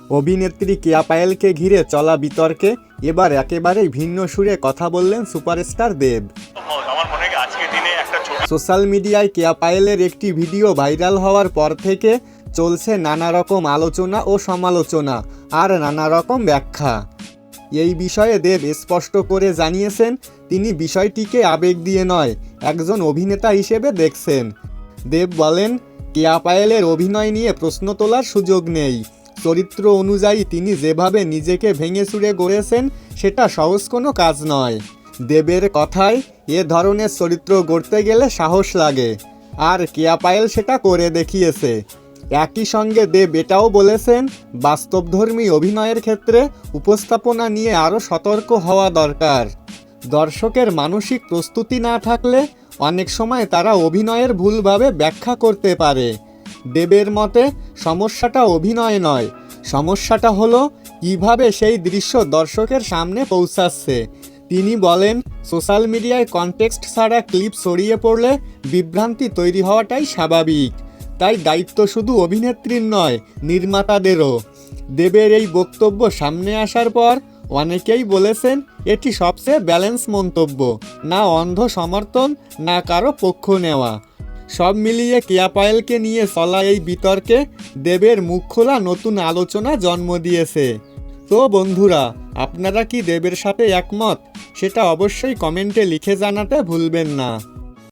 অভিনেত্রী কেয়া পায়েলকে ঘিরে চলা বিতর্কে এবার একেবারেই ভিন্ন সুরে কথা বললেন সুপারস্টার দেব। সোশ্যাল মিডিয়ায় কেয়া পায়েলের একটি ভিডিও ভাইরাল হওয়ার পর থেকে চলছে নানা রকম আলোচনা ও সমালোচনা আর নানা রকম ব্যাখ্যা। এই বিষয়ে দেব স্পষ্ট করে জানিয়েছেন তিনি বিষয়টিকে আবেগ দিয়ে নয়, একজন অভিনেতা হিসেবে দেখছেন। দেব বলেন, কেয়া পায়েলের অভিনয় নিয়ে প্রশ্ন তোলার সুযোগ নেই। চরিত্র অনুযায়ী তিনি যেভাবে নিজেকে ভেঙে চুরে গড়েছেন সেটা সহজ কোনো কাজ নয়। দেবের কথায় এ ধরনের চরিত্র গড়তে গেলে সাহস লাগে, আর কেয়া পায়েল সেটা করে দেখিয়েছে। একই সঙ্গে দেব এটাও বলেছেন, বাস্তবধর্মী অভিনয়ের ক্ষেত্রে উপস্থাপনা নিয়ে আরও সতর্ক হওয়া দরকার। দর্শকের মানসিক প্রস্তুতি না থাকলে অনেক সময় তারা অভিনয়ের ভুলভাবে ব্যাখ্যা করতে পারে। দেবের মতে সমস্যাটা অভিনয় নয়, সমস্যাটা হলো কীভাবে সেই দৃশ্য দর্শকের সামনে পৌঁছাচ্ছে। তিনি বলেন, সোশ্যাল মিডিয়ায় কনটেক্সট ছাড়া ক্লিপ ছড়িয়ে পড়লে বিভ্রান্তি তৈরি হওয়াটাই স্বাভাবিক। তাই দায়িত্ব শুধু অভিনেত্রীর নয়, নির্মাতাদেরও। দেবের এই বক্তব্য সামনে আসার পর অনেকেই বলেছেন এটি সবচেয়ে ব্যালেন্স মন্তব্য, না অন্ধ সমর্থন, না কারো পক্ষ নেওয়া। সব মিলিয়ে কেয়া পায়েলকে নিয়ে চলা এই বিতর্কে দেবের মুখ খোলা নতুন আলোচনা জন্ম দিয়েছে। তো বন্ধুরা, আপনারা কি দেবের সাথে একমত? সেটা অবশ্যই কমেন্টে লিখে জানাতে ভুলবেন না।